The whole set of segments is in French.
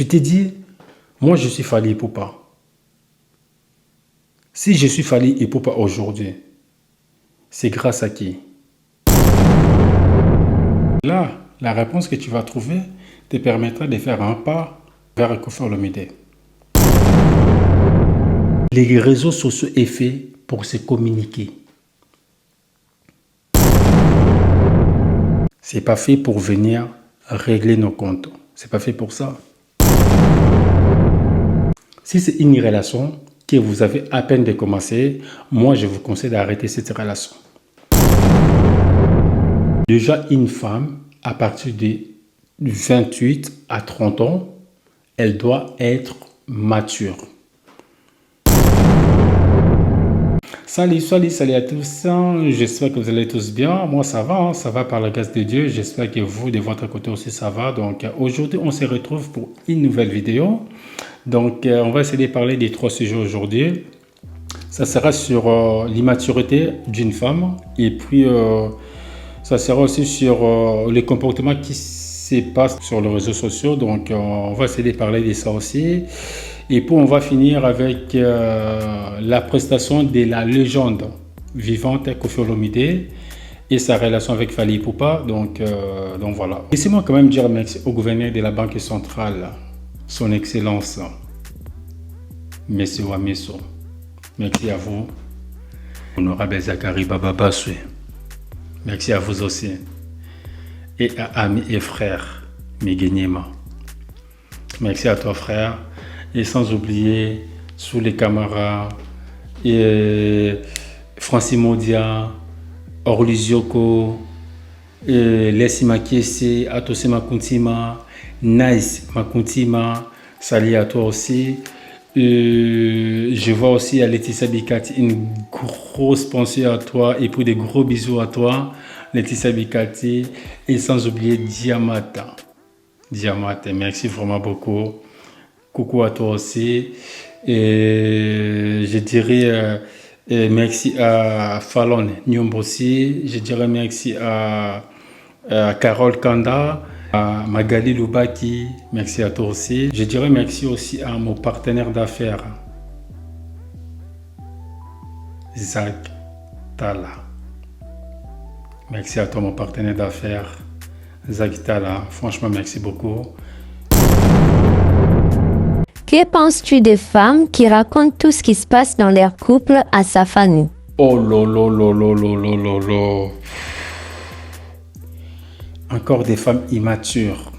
Tu t'es dit, moi je suis Fally Ipupa. Si je suis Fally Ipupa aujourd'hui, c'est grâce à qui? Là, la réponse que tu vas trouver te permettra de faire un pas vers Koffi Olomide. Les réseaux sociaux sont faits pour se communiquer. C'est pas fait pour venir régler nos comptes. C'est pas fait pour ça. Si c'est une relation que vous avez à peine de commencer, moi je vous conseille d'arrêter cette relation. Déjà, une femme, à partir de 28 à 30 ans, elle doit être mature. Salut à tous, j'espère que vous allez tous bien. Moi ça va par la grâce de Dieu. J'espère que vous, de votre côté aussi, ça va. Donc aujourd'hui, on se retrouve pour une nouvelle vidéo. Donc on va essayer de parler des 3 sujets aujourd'hui. Ça sera sur l'immaturité d'une femme et puis ça sera aussi sur les comportements qui se passent sur les réseaux sociaux. Donc on va essayer de parler de ça aussi. Et puis on va finir avec la prestation de la légende vivante Koffi Olomide et sa relation avec Fally Ipupa. Donc voilà. Laissez-moi quand même dire merci au gouverneur de la Banque centrale, son Excellence, Monsieur Wameso. Merci à vous, honorable Zakari Baba Bassoué. Merci à vous aussi. Et à amis et frères, Meguenyema. Merci à toi, frère. Et sans oublier, sous les camarades, Francis Modia, Orluzioko, Lessi Makiese, Atose Makuntima, Nice Makuntima, salut à toi aussi. Je vois aussi à Laetitia Bikati, une grosse pensée à toi et puis des gros bisous à toi, Laetitia Bikati. Et sans oublier Diamata. Diamata, merci vraiment beaucoup. Coucou à toi aussi. Et je dirais merci à Fallon Nyombosi. Je dirais merci à Carole Kanda, à Magali Loubaki. Merci à toi aussi. Je dirais merci aussi à mon partenaire d'affaires, Zach Tala. Merci à toi, mon partenaire d'affaires, Zach Tala. Franchement, merci beaucoup. Que penses-tu des femmes qui racontent tout ce qui se passe dans leur couple à sa famille? Oh lolo. Encore des femmes immatures,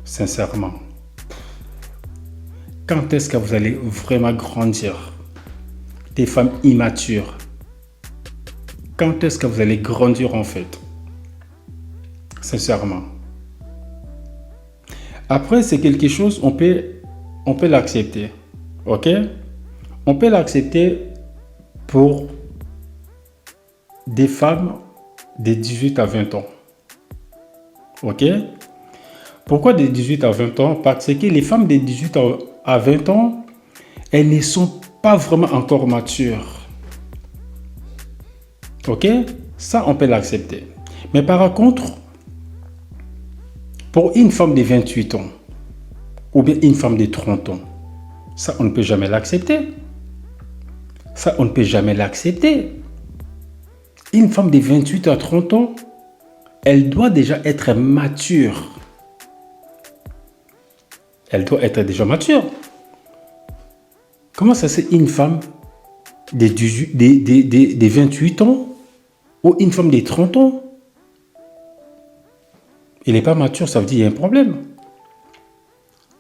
sincèrement. Quand est-ce que vous allez vraiment grandir? Des femmes immatures. Quand est-ce que vous allez grandir en fait? Sincèrement. Après, c'est quelque chose, on peut l'accepter, ok? On peut l'accepter pour des femmes de 18 à 20 ans, ok? Pourquoi de 18 à 20 ans? Parce que les femmes de 18 à 20 ans, elles ne sont pas vraiment encore matures, ok? Ça, on peut l'accepter. Mais par contre, pour une femme de 28 ans, ou bien une femme de 30 ans, ça on ne peut jamais l'accepter. Ça on ne peut jamais l'accepter. Une femme de 28 à 30 ans, elle doit déjà être mature. Elle doit être déjà mature. Comment ça c'est une femme de 28 ans ou une femme de 30 ans? Elle n'est pas mature, ça veut dire qu'il y a un problème.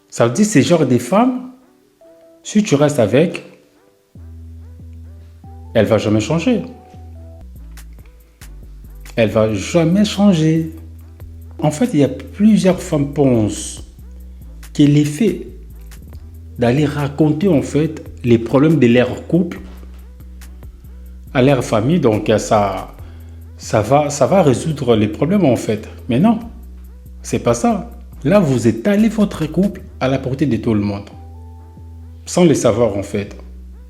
Ça veut dire que ce genre de femme, si tu restes avec, elle ne va jamais changer. Elle ne va jamais changer. En fait, il y a plusieurs femmes qui pensent que l'effet d'aller raconter en fait les problèmes de leur couple à leur famille, donc ça va résoudre les problèmes en fait. Mais non, c'est pas ça. Là, vous étalez votre couple à la portée de tout le monde, sans le savoir en fait.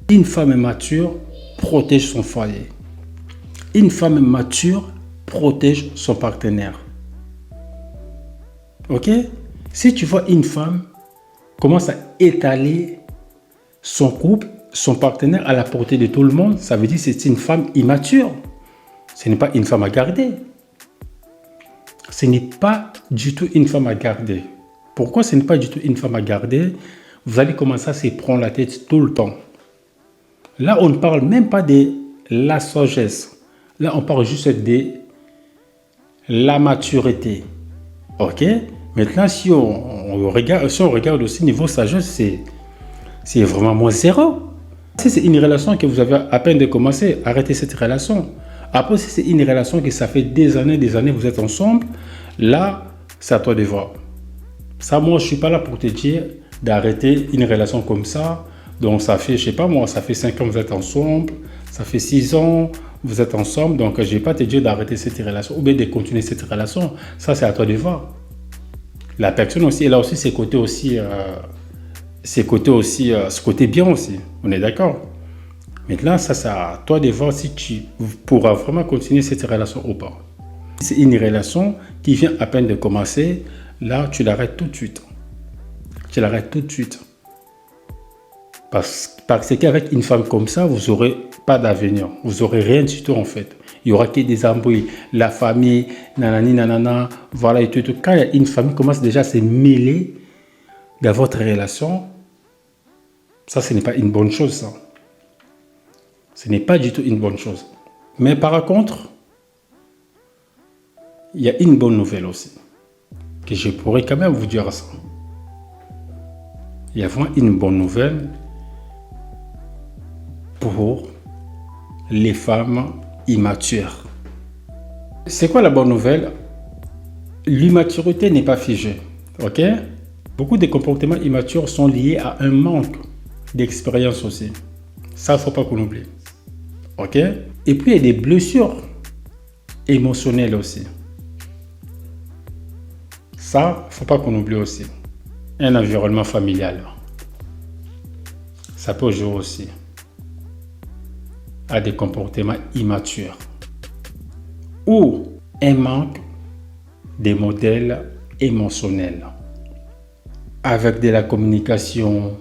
Une femme mature protège son foyer. Une femme mature protège son partenaire. Ok? Si tu vois une femme commence à étaler son couple, son partenaire à la portée de tout le monde, ça veut dire que c'est une femme immature. Ce n'est pas une femme à garder. Ce n'est pas du tout une femme à garder. Pourquoi ce n'est pas du tout une femme à garder? Vous allez commencer à se prendre la tête tout le temps. Là, on ne parle même pas de la sagesse. Là, on parle juste de la maturité. Ok? Maintenant, si on regarde aussi niveau sagesse, c'est vraiment moins zéro. Si c'est une relation que vous avez à peine de commencer, arrêtez cette relation. Après, si c'est une relation que ça fait des années, vous êtes ensemble, là, c'est à toi de voir. Ça, moi, je ne suis pas là pour te dire d'arrêter une relation comme ça. Donc, ça fait, je ne sais pas moi, ça fait 5 ans que vous êtes ensemble, ça fait 6 ans vous êtes ensemble, donc je ne vais pas te dire d'arrêter cette relation ou bien de continuer cette relation. Ça, c'est à toi de voir. La personne aussi, elle a aussi ses côtés aussi, ce côté bien aussi. On est d'accord? Maintenant, ça, c'est à toi de voir si tu pourras vraiment continuer cette relation ou pas. Si c'est une relation qui vient à peine de commencer, là, tu l'arrêtes tout de suite. Tu l'arrêtes tout de suite. Parce qu'avec une femme comme ça, vous n'aurez pas d'avenir. Vous n'aurez rien du tout en fait. Il n'y aura que des embrouilles. La famille, nanani, nanana, voilà et tout. Quand une famille commence déjà à se mêler dans votre relation, ça, ce n'est pas une bonne chose, ça. Ce n'est pas du tout une bonne chose. Mais par contre, il y a une bonne nouvelle aussi. Que je pourrais quand même vous dire ça. Il y a vraiment une bonne nouvelle pour les femmes immatures. C'est quoi la bonne nouvelle? L'immaturité n'est pas figée. Ok? Beaucoup de comportements immatures sont liés à un manque d'expérience aussi. Ça, il ne faut pas qu'on oublie. Ok? Et puis, il y a des blessures émotionnelles aussi. Ça, il ne faut pas qu'on oublie aussi. Un environnement familial. Ça peut jouer aussi à des comportements immatures. Ou un manque des modèles émotionnels. Avec de la communication,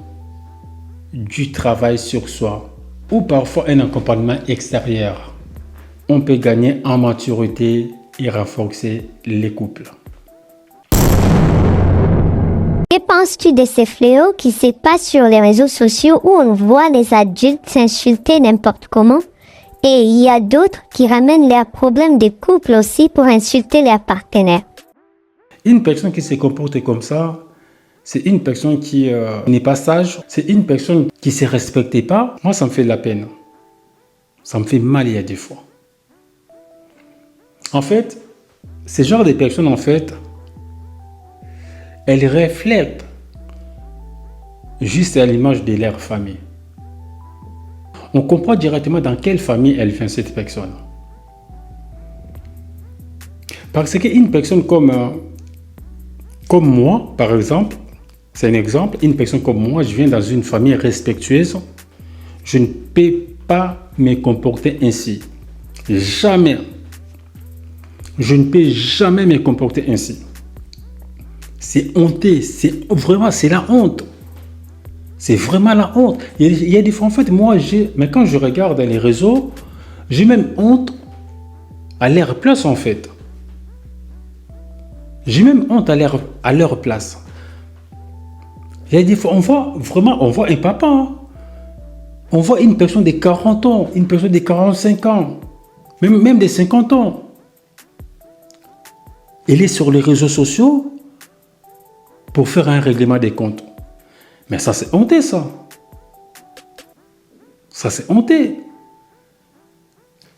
du travail sur soi, ou parfois un accompagnement extérieur. On peut gagner en maturité et renforcer les couples. Que penses-tu de ces fléaux qui se passent sur les réseaux sociaux où on voit les adultes s'insulter n'importe comment? Et il y a d'autres qui ramènent leurs problèmes de couple aussi pour insulter leurs partenaires. Une personne qui se comporte comme ça, c'est une personne qui n'est pas sage, c'est une personne qui ne se respecte pas. Moi, ça me fait de la peine. Ça me fait mal il y a des fois. En fait, ce genre de personnes, en fait, elles reflètent juste à l'image de leur famille. On comprend directement dans quelle famille elle vient, cette personne. Parce qu'une personne comme moi, par exemple, c'est un exemple, une personne comme moi, je viens dans une famille respectueuse, je ne peux pas me comporter ainsi. Jamais. Je ne peux jamais me comporter ainsi. C'est honteux, c'est la honte. C'est vraiment la honte. Il y a des fois, en fait, mais quand je regarde les réseaux, j'ai même honte à leur place, en fait. J'ai même honte à leur place. Il y a des fois, on voit un papa, hein. On voit une personne de 40 ans, une personne de 45 ans, même de 50 ans. Il est sur les réseaux sociaux pour faire un règlement des comptes. Mais ça, c'est honteux, ça. Ça, c'est honteux.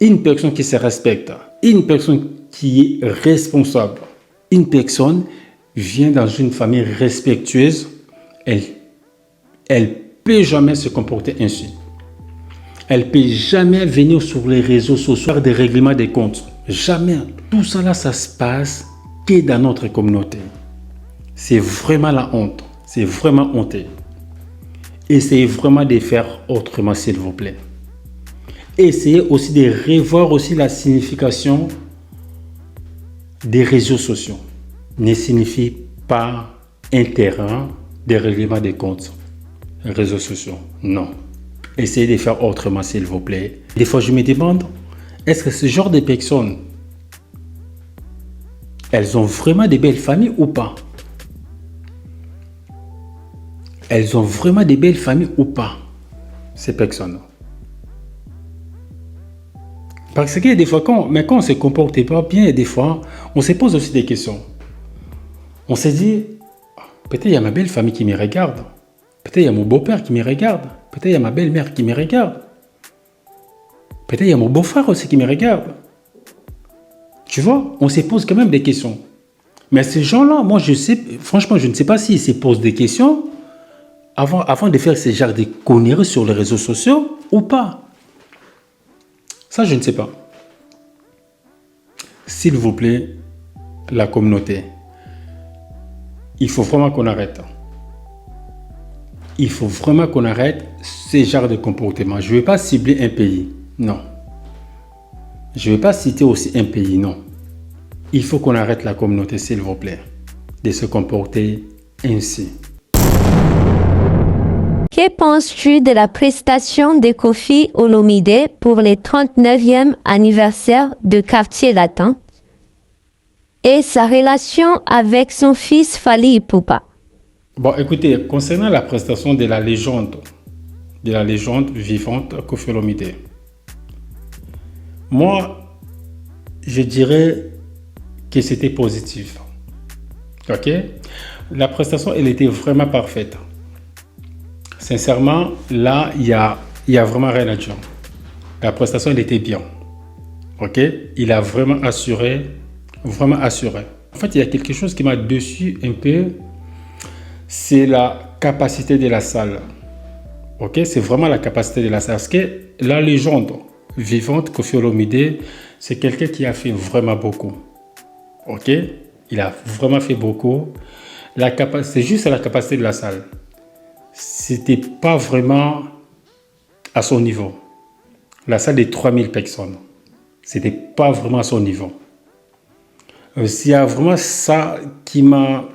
Une personne qui se respecte, une personne qui est responsable, une personne vient dans une famille respectueuse, elle peut jamais se comporter ainsi. Elle peut jamais venir sur les réseaux sociaux faire des règlements des comptes. Jamais. Tout ça là, ça se passe que dans notre communauté. C'est vraiment la honte. C'est vraiment honteux. Essayez vraiment de faire autrement, s'il vous plaît. Essayez aussi de revoir aussi la signification des réseaux sociaux. Ne signifie pas un terrain des règlements des comptes, réseaux sociaux. Non. Essayez de faire autrement, s'il vous plaît. Des fois, je me demande, est-ce que ce genre de personnes, elles ont vraiment des belles familles ou pas? Elles ont vraiment des belles familles ou pas, ces personnes? Parce que des fois, quand on ne se comporte pas bien, des fois, on se pose aussi des questions. On se dit, peut-être il y a ma belle famille qui me regarde. Peut-être il y a mon beau-père qui me regarde. Peut-être il y a ma belle-mère qui me regarde. Peut-être il y a mon beau-frère aussi qui me regarde. Tu vois, on se pose quand même des questions. Mais ces gens-là, moi, franchement, je ne sais pas s'ils se posent des questions avant de faire ce genre de conneries sur les réseaux sociaux ou pas. Ça, je ne sais pas. S'il vous plaît, la communauté, il faut vraiment qu'on arrête. Il faut vraiment qu'on arrête ce genre de comportement. Je ne vais pas cibler un pays, non. Je ne vais pas citer aussi un pays, non. Il faut qu'on arrête la communauté, s'il vous plaît, de se comporter ainsi. Que penses-tu de la prestation de Koffi Olomide pour le 39e anniversaire de Quartier Latin et sa relation avec son fils Fally Ipupa? Bon, écoutez, concernant la prestation de la légende vivante Koffi Olomide, moi, je dirais que c'était positif. Ok? La prestation, elle était vraiment parfaite. Sincèrement, là, il y a vraiment rien à dire. La prestation, elle était bien. Ok? Il a vraiment assuré. Vraiment assuré. En fait, il y a quelque chose qui m'a déçu un peu. C'est la capacité de la salle. Ok? C'est vraiment la capacité de la salle. Parce que la légende vivante, Koffi Olomide, c'est quelqu'un qui a fait vraiment beaucoup. Ok? Il a vraiment fait beaucoup. C'est juste la capacité de la salle. C'était pas vraiment à son niveau. La salle de 3000 personnes. C'était pas vraiment à son niveau. Il y a vraiment ça qui m'a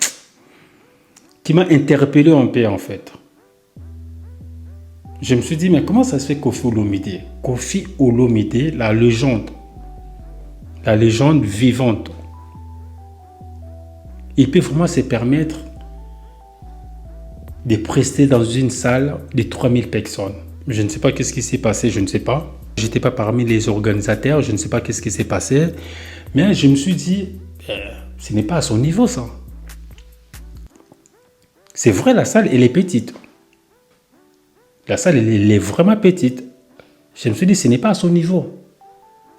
interpellé un peu en fait. Je me suis dit, mais comment ça se fait Koffi Olomide? Koffi Olomide, la légende vivante. Il peut vraiment se permettre de prester dans une salle de 3000 personnes. Je ne sais pas qu'est-ce qui s'est passé, je ne sais pas. Je n'étais pas parmi les organisateurs, je ne sais pas qu'est-ce qui s'est passé. Mais je me suis dit, ce n'est pas à son niveau ça. C'est vrai, la salle, elle est petite. La salle, elle est vraiment petite. Je me suis dit, ce n'est pas à son niveau.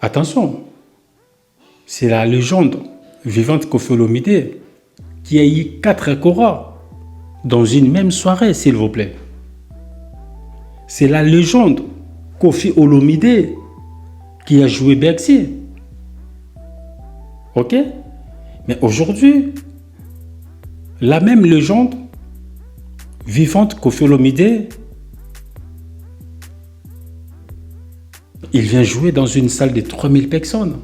Attention, c'est la légende vivante Koffi Olomide qui a eu 4 Cora dans une même soirée, s'il vous plaît. C'est la légende Koffi Olomide qui a joué Bercy. Ok? Mais aujourd'hui, la même légende vivante Koffi Olomide, il vient jouer dans une salle de 3000 personnes.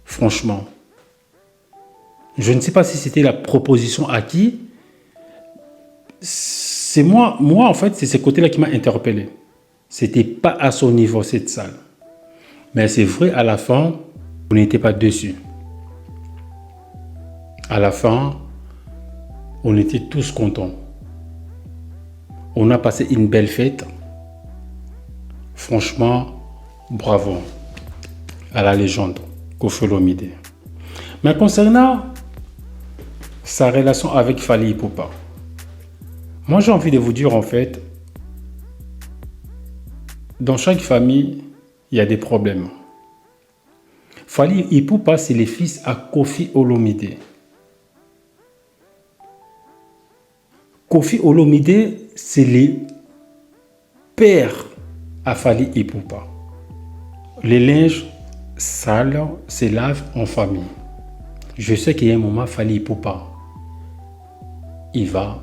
Franchement. Je ne sais pas si c'était la proposition à qui. C'est moi en fait, c'est ce côté-là qui m'a interpellé. C'était pas à son niveau cette salle. Mais c'est vrai, à la fin, on n'était pas dessus. À la fin, on était tous contents. On a passé une belle fête. Franchement, bravo à la légende Koffi Olomide. Mais concernant sa relation avec Fally Ipupa, moi j'ai envie de vous dire en fait, dans chaque famille, il y a des problèmes. Fally Ipupa, c'est le fils à Koffi Olomide. Koffi Olomide, c'est le père à Fally Ipupa. Les linges sales se lavent en famille. Je sais qu'il y a un moment, Fally Ipupa, il va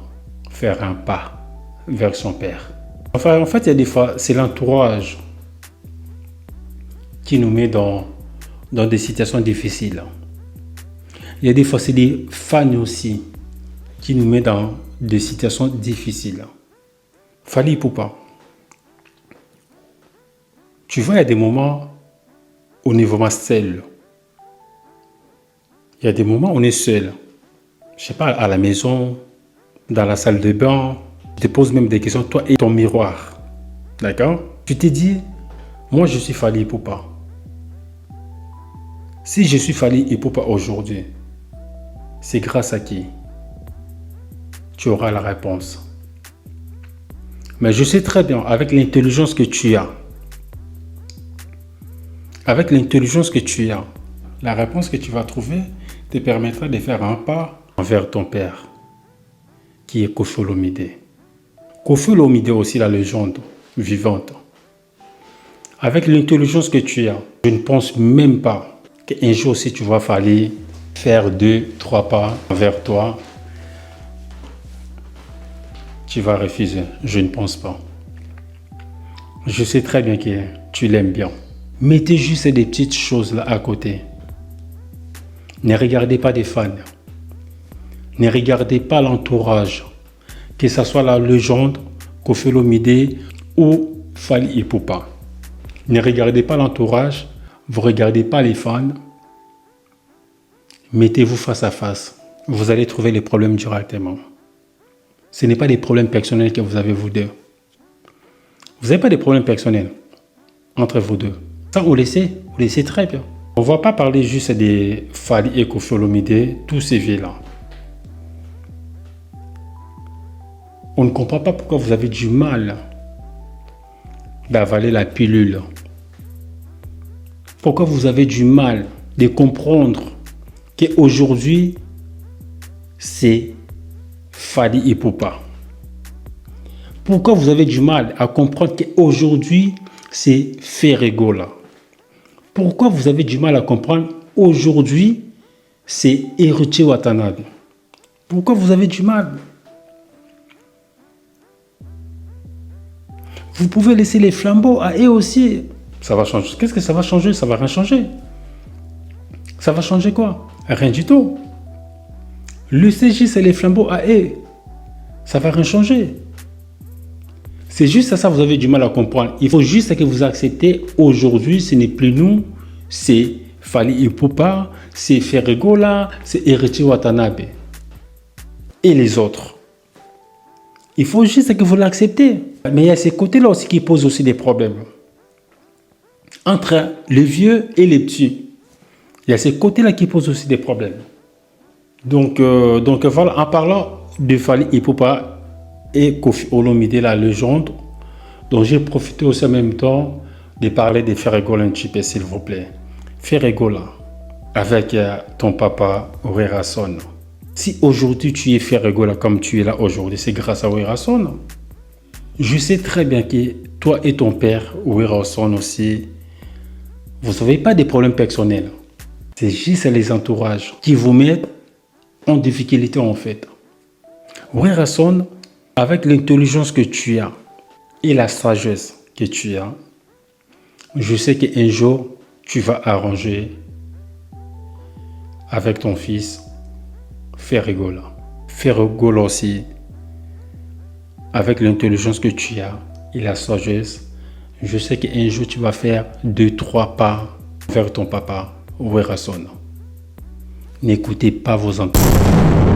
faire un pas vers son père. Enfin, en fait, il y a des fois, c'est l'entourage qui nous met dans des situations difficiles. Il y a des fois, c'est des fans aussi qui nous mettent dans de situations difficiles. Fally Ipupa. Tu vois, il y a des moments au niveau seul. Il y a des moments où on est seul. Je sais pas, à la maison, dans la salle de bain. Tu te poses même des questions, toi et ton miroir. D'accord? Tu te dis, moi je suis Fally Ipupa. Si je suis Fally Ipupa aujourd'hui, c'est grâce à qui? Tu auras la réponse. Mais je sais très bien, avec l'intelligence que tu as, la réponse que tu vas trouver te permettra de faire un pas vers ton père, qui est Koffi Olomide. Koffi Olomide aussi, la légende vivante. Avec l'intelligence que tu as, je ne pense même pas qu'un jour, si tu vas falloir faire 2-3 pas vers toi, tu vas refuser. Je ne pense pas. Je sais très bien que tu l'aimes bien. Mettez juste des petites choses là à côté. Ne regardez pas des fans. Ne regardez pas l'entourage. Que ce soit la légende, Koffi Olomide ou Fally Ipupa. Ne regardez pas l'entourage. Vous ne regardez pas les fans. Mettez-vous face à face. Vous allez trouver les problèmes directement. Ce n'est pas des problèmes personnels que vous avez vous deux. Vous n'avez pas des problèmes personnels entre vous deux. Ça, vous laissez très bien. On ne va pas parler juste des Fally et Koffi Olomide, tous ces vieux-là. On ne comprend pas pourquoi vous avez du mal d'avaler la pilule. Pourquoi vous avez du mal de comprendre qu'aujourd'hui, c'est Fally Ipupa. Pourquoi vous avez du mal à comprendre qu'aujourd'hui, c'est Ferregola. Pourquoi vous avez du mal à comprendre aujourd'hui, c'est Eruchi Watanabe. Pourquoi vous avez du mal? Vous pouvez laisser les flambeaux à eux aussi. Ça va changer. Qu'est-ce que ça va changer? Ça va rien changer. Ça va changer quoi? Rien du tout. Le CJ, c'est les flambeaux à eux. Ça va rien changer. C'est juste ça, vous avez du mal à comprendre. Il faut juste que vous acceptez aujourd'hui, ce n'est plus nous, c'est Fally Ipupa, c'est Ferregola, c'est Eruchi Watanabe. Et les autres. Il faut juste que vous l'acceptez. Mais il y a ces côtés-là aussi qui posent aussi des problèmes. Entre les vieux et les petits. Il y a ces côtés-là qui posent aussi des problèmes. Donc voilà, en parlant de Fally Ipupa et Koffi Olomide, la légende, dont j'ai profité aussi en même temps de parler de Ferregola un petit peu, s'il vous plaît. Ferregola, avec ton papa Werrason. Si aujourd'hui tu es Ferregola comme tu es là aujourd'hui, c'est grâce à Werrason. Je sais très bien que toi et ton père, Werrason aussi, vous n'avez pas de problèmes personnels. C'est juste les entourages qui vous mettent en difficulté en fait. Werrason, avec l'intelligence que tu as et la sagesse que tu as, je sais qu'un jour, tu vas arranger avec ton fils Ferregola. Ferregola aussi, avec l'intelligence que tu as et la sagesse, je sais qu'un jour, tu vas faire 2-3 pas vers ton papa Werrason. N'écoutez pas vos entourages.